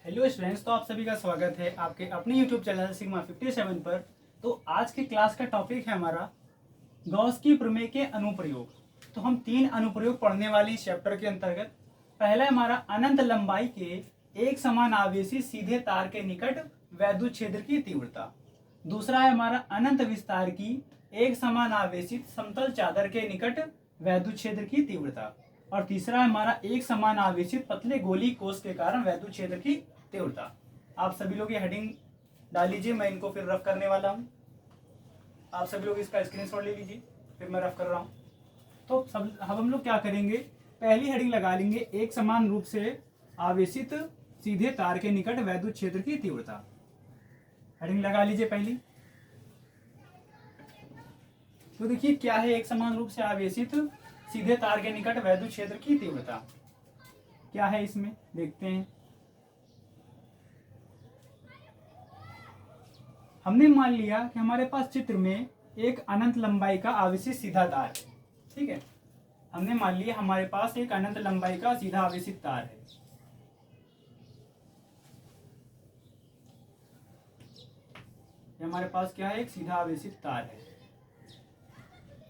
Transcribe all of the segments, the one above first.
Hello students, तो आप सभी का स्वागत है आपके अपने यूट्यूब चैनल सिग्मा 57 पर। तो आज के क्लास का टॉपिक है हमारा गॉस की प्रमेय के अनुप्रयोग। तो हम 3 अनुप्रयोग पढ़ने वाले इस चैप्टर के अंतर्गत। पहला है हमारा अनंत लंबाई के एक समान आवेशी सीधे तार के निकट वैद्युत क्षेत्र की तीव्रता। दूसरा है हमारा अनंत विस्तार की एक समान आवेशित समतल चादर के निकट वैद्युत क्षेत्र की तीव्रता। और तीसरा है हमारा एक समान आवेशित पतले गोली कोष के कारण वैद्युत क्षेत्र की तीव्रता। आप सभी लोग ये हेडिंग डाल लीजिए, मैं इनको फिर रफ करने वाला हूँ। आप सभी लोग इसका स्क्रीनशॉट ले लीजिए, फिर मैं रफ कर रहा हूँ। तो अब हम लोग क्या करेंगे, पहली हेडिंग लगा लेंगे एक समान रूप से आवेशित सीधे तार के निकट वैद्युत क्षेत्र की तीव्रता। हेडिंग लगा लीजिए पहली। तो देखिए क्या है एक समान रूप से आवेशित सीधे तार के निकट वैद्युत क्षेत्र की तीव्रता, क्या है इसमें देखते हैं। हमने मान लिया कि हमारे पास चित्र में एक अनंत लंबाई का आवेशित सीधा तार है, ठीक है। हमने मान लिया हमारे पास एक अनंत लंबाई का सीधा आवेशित तार है। हमारे पास क्या है, एक सीधा आवेशित तार है,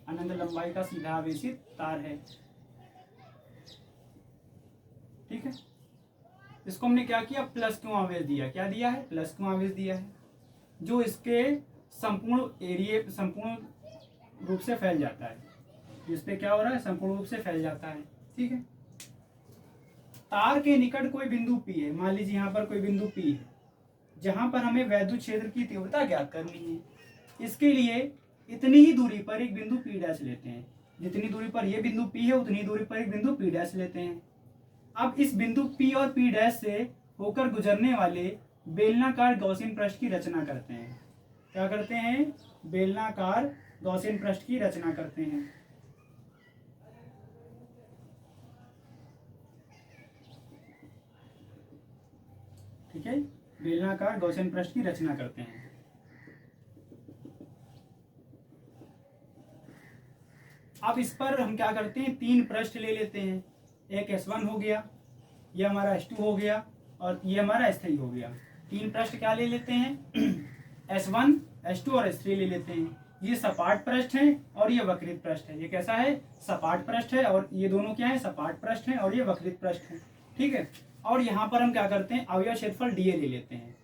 अनंत लंबाई का सीधा आवेशित तार है, ठीक है। इसको हमने क्या किया, प्लस क्यू आवेश दिया। क्या दिया है, प्लस क्यू आवेश दिया है, जो इसके संपूर्ण रूप से फैल जाता है। इस पे क्या हो रहा है, संपूर्ण रूप से फैल जाता है, ठीक है। तार के निकट कोई बिंदु P है, मान लीजिए यहाँ पर कोई बिंदु P है, जहां पर हमें वैद्युत क्षेत्र की तीव्रता ज्ञात करनी है। इसके लिए इतनी ही दूरी पर एक बिंदु P डैश लेते हैं। जितनी दूरी पर यह बिंदु P है उतनी दूरी पर एक बिंदु P डैश लेते हैं। अब इस बिंदु P और P डैश से होकर गुजरने वाले बेलनाकार गॉसियन पृष्ठ की रचना करते हैं। क्या करते हैं, बेलनाकार गॉसियन पृष्ठ की रचना करते हैं, ठीक है। बेलनाकार गॉसियन पृष्ठ की रचना करते हैं। अब इस पर हम क्या करते हैं, 3 पृष्ठ ले लेते हैं। एक S1 हो गया, ये हमारा S2 हो गया, और ये हमारा S3 हो गया। 3 पृष्ठ क्या ले लेते हैं, S1, S2 और S3 ले लेते हैं। ये सपाट पृष्ठ है और ये वक्रित पृष्ठ है। ये कैसा है, सपाट पृष्ठ है, और ये दोनों क्या है, सपाट पृष्ठ है और ये वक्रित पृष्ठ है, ठीक है। और यहाँ पर हम क्या करते हैं, अवयव क्षेत्रफल DA ले लेते हैं।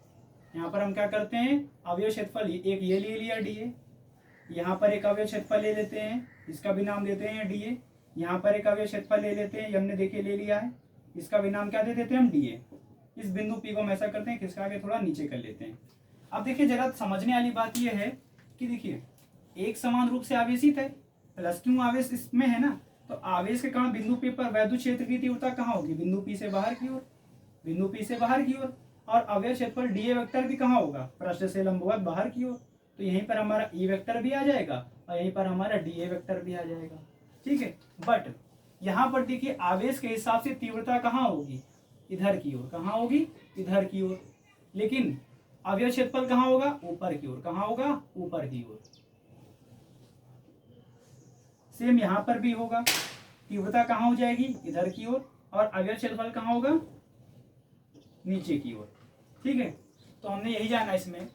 यहाँ पर हम क्या करते हैं, अवयव क्षेत्रफल एक ये ले लिया DA, यहाँ पर एक अवयव क्षेत्रफल ले लेते हैं, इसका भी नाम देते हैं DA। यहाँ पर एक अवयव क्षेत्रफल ले लेते हैं, ये हमने देखिए ले लिया है, इसका भी नाम क्या दे देते हैं हम DA। इस बिंदु P को हम ऐसा करते हैं, खिसका के थोड़ा नीचे कर लेते हैं। अब देखिए जरा समझने वाली बात यह है कि देखिए एक समान रूप से आवेशित है, प्लस क्यू आवेश इसमें है ना, तो आवेश के कारण बिंदु P पर वैद्युत क्षेत्र की तीव्रता कहाँ होगी, बिंदु P से बाहर की ओर, बिंदु P से बाहर की ओर। और अवयव क्षेत्रफल DA वेक्टर भी कहाँ होगा, पृष्ठ से लंबवत बाहर की ओर। तो यहीं पर हमारा E वेक्टर भी आ जाएगा और यहीं पर हमारा DA वेक्टर भी आ जाएगा, ठीक है। बट यहाँ पर देखिए आवेश के हिसाब से तीव्रता कहाँ होगी, इधर की ओर। कहाँ होगी, इधर की ओर। लेकिन अवयव क्षेत्रफल कहाँ होगा, ऊपर की ओर। कहाँ होगा, ऊपर की ओर। सेम यहाँ पर भी होगा, तीव्रता कहाँ हो जाएगी, इधर की ओर, और अवयव क्षेत्रफल कहाँ होगा, नीचे की ओर, ठीक है। तो हमने यही जाना इसमें।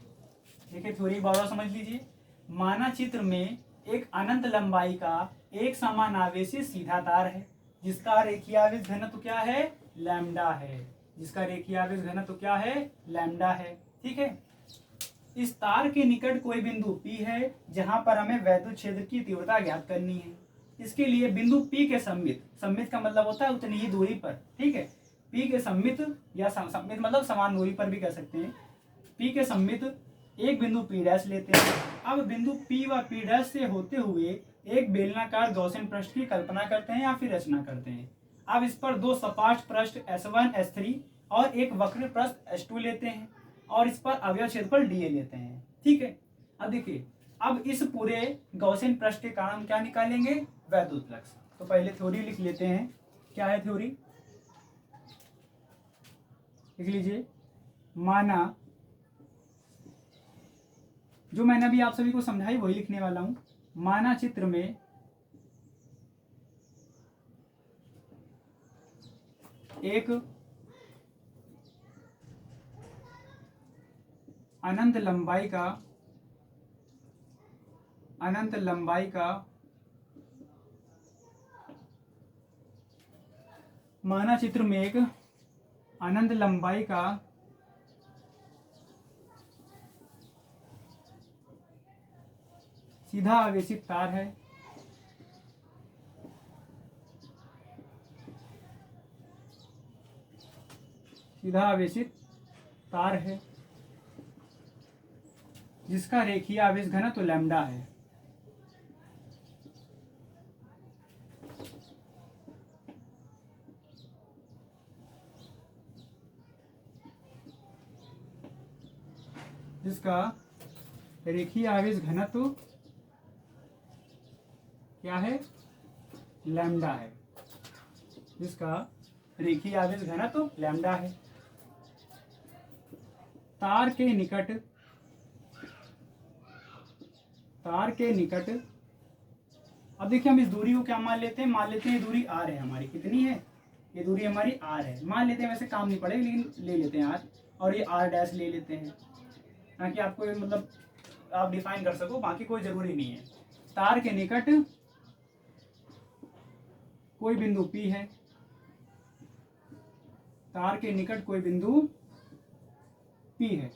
देखिए थ्योरी बार समझ लीजिए। माना चित्र में एक अनंत लंबाई का एक समान आवेशित सीधा तार है, जिसका रेखीय आवेश घनत्व क्या है, लैम्डा है। जिसका रेखीय आवेश घनत्व क्या है, लैम्डा है, ठीक है। इस तार के निकट कोई बिंदु P है, जहां पर हमें वैद्युत क्षेत्र की तीव्रता ज्ञात करनी है। इसके लिए बिंदु P के सम्मित, सम्मित का मतलब होता है उतनी ही दूरी पर, ठीक है। P के सम्मित या सम्मित मतलब समान दूरी पर भी कह सकते हैं। P के सम्मित एक बिंदु P डैश लेते हैं। अब बिंदु P व P डैश से होते हुए एक बेलनाकार गॉसियन पृष्ठ की कल्पना करते हैं या फिर रचना करते हैं। अब इस पर 2 सपाट पृष्ठ S1, S3 और एक वक्र पृष्ठ S2 लेते हैं, और इस पर अवयव क्षेत्रफल DA लेते हैं, ठीक है। अब देखिए, अब इस पूरे गॉसियन पृष्ठ के कारण हम क्या निकालेंगे, वैद्युत फ्लक्स। तो पहले थ्योरी लिख लेते हैं। क्या है थ्योरी, लिख लीजिए। माना, जो मैंने अभी आप सभी को समझाई वही लिखने वाला हूं। माना चित्र में एक अनंत लंबाई का माना चित्र में एक अनंत लंबाई का सीधा आवेशित तार है। सीधा आवेशित तार है जिसका रेखीय आवेश घनत्व लैम्डा है। जिसका रेखीय आवेश घनत्व क्या है? लैम्डा है। जिसका रेखीय आवेश घनत्व लैम्डा है। तार के निकट अब देखिए हम इस दूरी को क्या मान लेते हैं? मान लेते हैं ये दूरी r है हमारी। कितनी है? ये दूरी हमारी r है। मान लेते हैं, वैसे काम नहीं पड़ेगा लेकिन ले लेते हैं r, और ये r डैश ले लेते हैं ताकि आपको मतलब आप डिफाइन कर सको, बाकी कोई जरूरी नहीं है। तार के निकट कोई बिंदु P है। तार के निकट कोई बिंदु P है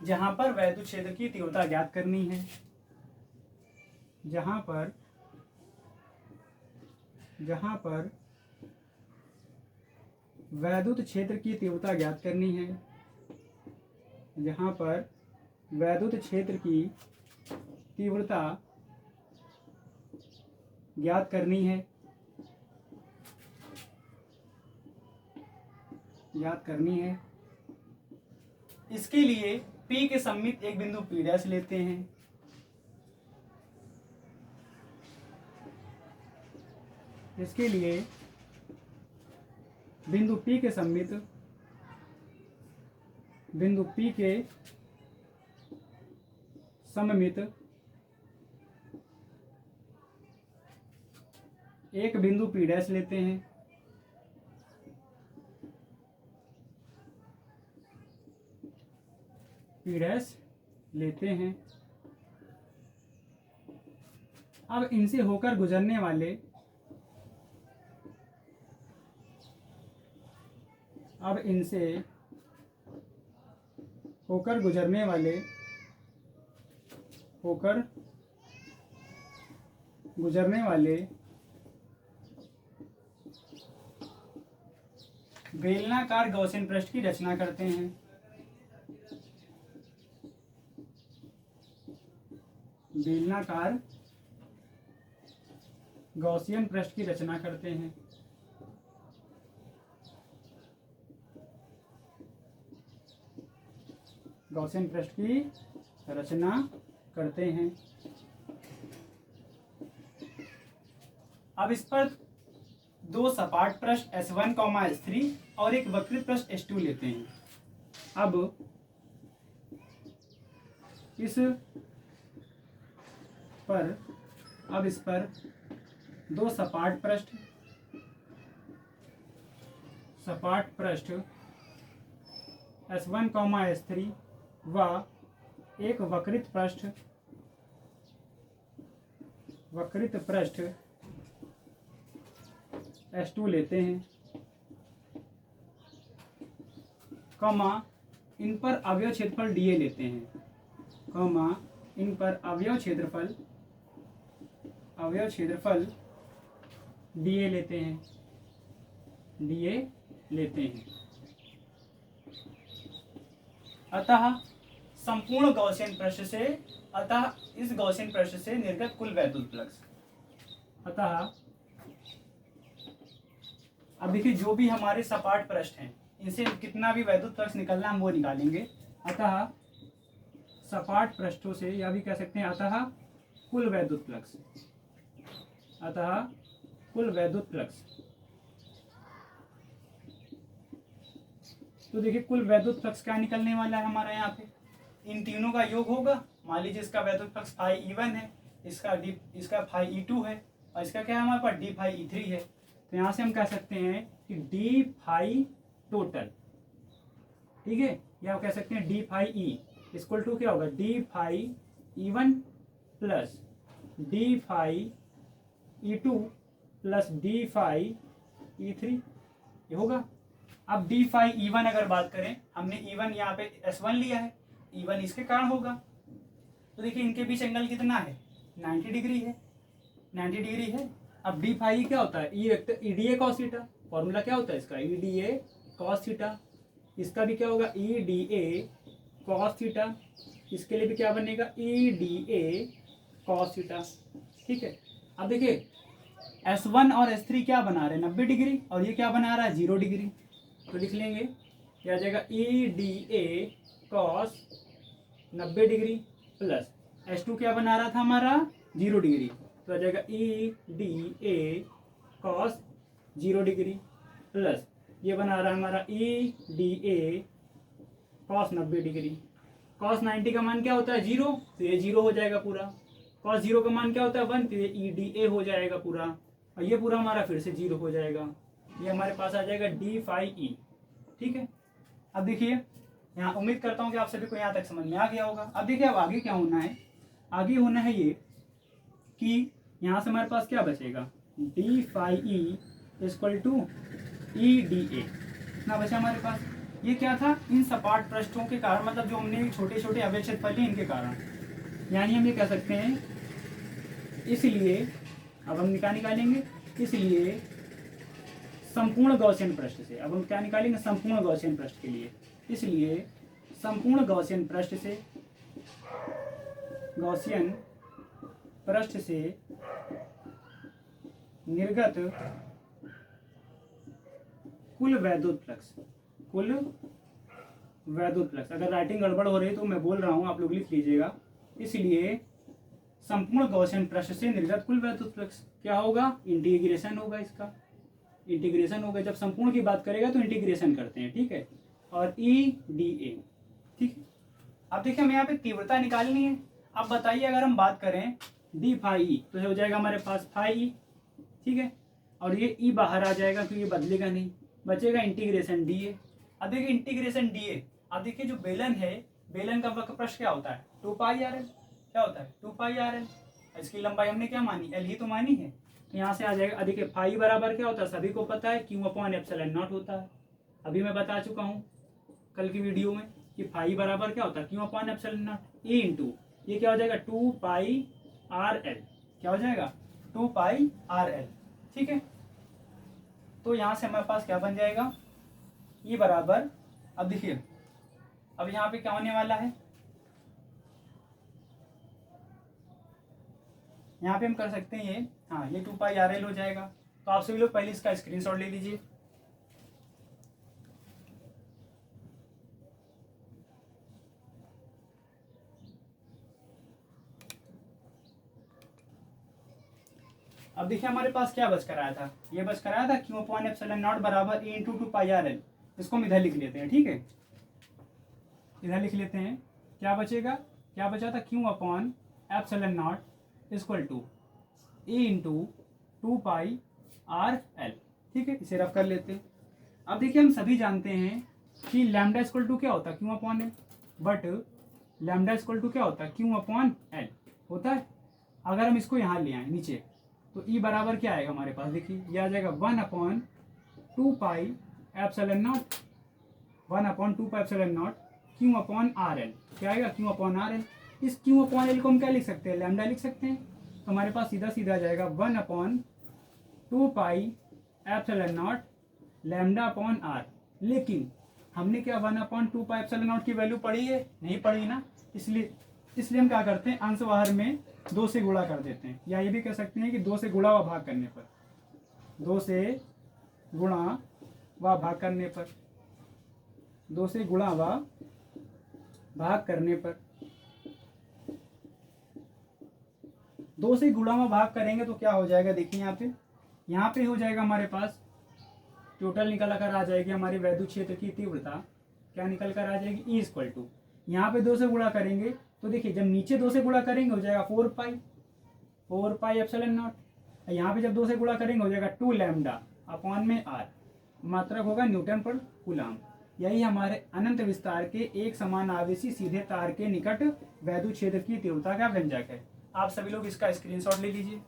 जहां पर वैद्युत क्षेत्र की तीव्रता ज्ञात करनी है। जहां पर वैद्युत क्षेत्र की तीव्रता ज्ञात करनी है। जहां पर वैद्युत क्षेत्र की तीव्रता ज्ञात करनी है। इसके लिए P के सम्मित एक बिंदु P डैश लेते हैं। इसके लिए बिंदु P के सम्मित एक बिंदु P डैश लेते हैं। अब इनसे होकर गुजरने वाले बेलनाकार गॉसियन पृष्ठ की रचना करते हैं। बेलनाकार गॉसियन पृष्ठ की रचना करते हैं। गॉसियन पृष्ठ की रचना करते हैं। अब इस पर दो सपाट पृष्ठ S1, S3 और एक वक्रित पृष्ठ S2 लेते हैं। अब इस पर दो सपाट पृष्ठ S1, S3 व एक वक्रित पृष्ठ S2 लेते हैं, इन पर अवयव क्षेत्रफल dA लेते हैं, इन पर अवयव क्षेत्रफल dA लेते हैं। अतः संपूर्ण गॉसियन पृष्ठ से इस गॉसियन पृष्ठ से निर्गत कुल वैद्युत फ्लक्स, अब देखिए जो भी हमारे सपाट पृष्ठ हैं इनसे कितना भी वैद्युत फ्लक्स निकलना हम वो निकालेंगे। अतः सपाट पृष्ठों से, या भी कह सकते हैं अतः कुल वैद्युत फ्लक्स। तो देखिए कुल वैद्युत फ्लक्स क्या निकलने वाला है हमारा यहाँ पे, इन तीनों का योग होगा। मान लीजिए इसका वैद्युत फ्लक्स फाई E1 है, इसका फाई E2 है, और इसका क्या है हमारे पास डी फाई E3 है। तो यहाँ से हम कह सकते हैं कि डी फाई टोटल, ठीक है, या आप कह सकते हैं D phi E equal to क्या होगा, D phi E1 plus D phi E2 plus D phi E3, ये होगा। अब डी फाई E1 अगर बात करें, हमने E1 यहाँ पे S1 लिया है, E1 इसके कारण होगा। तो देखिए इनके बीच एंगल कितना है, 90 डिग्री है, 90 डिग्री है। अब डी फाई क्या होता है, ई वेक्टर ई डी ए कॉस थीटा, फॉर्मूला क्या होता है इसका, ई डी ए कॉस थीटा। इसका भी क्या होगा, ई डी ए कॉस थीटा। इसके लिए भी क्या बनेगा, ई डी ए कॉस थीटा। ठीक है। अब देखिए S1 और S3 क्या बना रहे हैं, 90 डिग्री, और ये क्या बना रहा है, 0 डिग्री। तो लिख लेंगे क्या आ जाएगा, ई डी ए कॉस 90 डिग्री प्लस S2 क्या बना रहा था हमारा, 0 डिग्री, तो आ जाएगा ई डी ए कॉस 0 डिग्री प्लस ये बना रहा है हमारा ई डी ए कॉस 90 डिग्री। कॉस 90 का मान क्या होता है, 0, तो ये 0 हो जाएगा पूरा। कॉस 0 का मान क्या होता है, 1, तो ये ई डी ए हो जाएगा पूरा, और ये पूरा हमारा फिर से 0 हो जाएगा। ये हमारे पास आ जाएगा डी फाई ई। ठीक है। अब देखिए यहाँ उम्मीद करता हूँ कि आप सभी को यहाँ तक समझ में आ गया होगा। अब देखिए अब आगे क्या होना है, आगे होना है ये कि यहाँ से हमारे पास क्या बचेगा, D phi E equal to E D A, इतना बचा हमारे पास। ये क्या था, इन सपाट पृष्ठों के कारण, मतलब जो हमने छोटे छोटे अवक्षेत्रफल लिए इनके कारण, यानी हम ये कह सकते हैं। इसलिए अब हम क्या निकालेंगे, इसलिए संपूर्ण गॉसियन पृष्ठ से, अब हम क्या निकालेंगे, संपूर्ण गॉसियन पृष्ठ के लिए। इसलिए संपूर्ण गॉसियन पृष्ठ से, गॉसियन पृष्ठ से निर्गत कुल वैद्युत फ्लक्स, कुल वैद्युत फ्लक्स, अगर राइटिंग गड़बड़ हो रही है तो मैं बोल रहा हूँ, आप लोग लिख लीजिएगा। इसलिए संपूर्ण गॉसियन पृष्ठ से निर्गत कुल वैद्युत फ्लक्स क्या होगा, इंटीग्रेशन होगा, इसका इंटीग्रेशन होगा। जब संपूर्ण की बात करेगा तो इंटीग्रेशन करते हैं। ठीक है। और ई डी ए। ठीक है। अब देखिए हमें यहाँ पे तीव्रता निकालनी है। अब बताइए अगर हम बात करें डी फाई ई, तो हो जाएगा हमारे पास फाई ई। ठीक है। और ये ई बाहर आ जाएगा क्योंकि ये बदलेगा नहीं, बचेगा इंटीग्रेशन डी ए। अब देखिए इंटीग्रेशन डी ए, अब देखिए जो बेलन है, बेलन का वक्र पृष्ठ क्या होता है, 2 पाई आर एल, क्या होता है, 2 पाई आर एल। इसकी लंबाई हमने क्या मानी, एल ही तो मानी है। तो यहाँ से आ जाएगा, देखिए फाई बराबर क्या होता है, सभी को पता है, क्यू अपॉन एप्सिलॉन नॉट होता है। अभी मैं बता चुका हूँ कल की वीडियो में कि फाई बराबर क्या होता है, Q upon epsilon not. A into ये क्या हो जाएगा, 2 पाई आर एल, क्या हो जाएगा, 2 पाई आर एल। ठीक है। तो यहाँ से हमारे पास क्या बन जाएगा, ये बराबर, अब देखिए अब यहाँ पे क्या होने वाला है, यहाँ पे हम कर सकते हैं ये, हाँ ये 2 पाई आर एल हो जाएगा। तो आप सभी लोग पहले इसका स्क्रीनशॉट ले लीजिए। अब देखिए हमारे पास क्या बच कर आया था, ये बच कर आया था क्यू अपॉन एप्सिलॉन नॉट बराबर ए इंटू 2 पाई आर एल। इसको हम इधर लिख लेते हैं। ठीक है, इधर लिख लेते हैं। क्या बचेगा, क्या बचा था, Q upon epsilon not equal to A into 2 pi R L. ठीक है, इसे रफ कर लेते हैं। अब देखिए हम सभी जानते हैं कि लैम्डा इक्वल टू क्या होता है, Q upon L, but lambda equal to क्या होता है, क्यू अपॉन एल होता है। अगर हम इसको यहाँ ले आए नीचे, तो ई बराबर क्या आएगा हमारे पास, देखिए ये आ जाएगा 1/2 pi epsilon not, 1/2 pi epsilon not Q upon R L. क्या आएगा, क्यू अपॉन आर एल। इस क्यू अपॉन एल को हम क्या लिख सकते हैं, लैम्डा लिख सकते हैं। तो हमारे पास सीधा सीधा आ जाएगा 1/2 pi epsilon not lambda upon R. लेकिन हमने क्या 1/2 पाई एप्सिलॉन नॉट की वैल्यू पढ़ी है, नहीं पढ़ी ना, इसलिए हम क्या करते हैं, अंश बाहर में 2 से गुणा कर देते हैं, या ये भी कह सकते हैं कि 2 से गुणा व भाग करने पर, 2 से गुणा व भाग करने पर, 2 से गुणा व भाग करने पर, 2 से गुणा व भाग करेंगे तो क्या हो जाएगा, देखिए यहाँ पे हो जाएगा हमारे पास टोटल निकल कर आ जाएगी हमारी वैद्युत क्षेत्र की तीव्रता, क्या निकल कर आ जाएगी, ई इक्वल टू, यहाँ पे 2 से गुणा करेंगे तो देखिए जब नीचे 2 से गुणा करेंगे हो जाएगा 4 पाई एप्सिलॉन नॉट। यहाँ पे जब 2 से गुणा करेंगे हो जाएगा 2 लैम्डा अपॉन में आर, मात्रक होगा न्यूटन पर कूलम। यही हमारे अनंत विस्तार के एक समान आवेशी सीधे तार के निकट वैद्युत क्षेत्र की तीव्रता का व्यंजक है। आप सभी लोग इसका स्क्रीनशॉट ले लीजिए।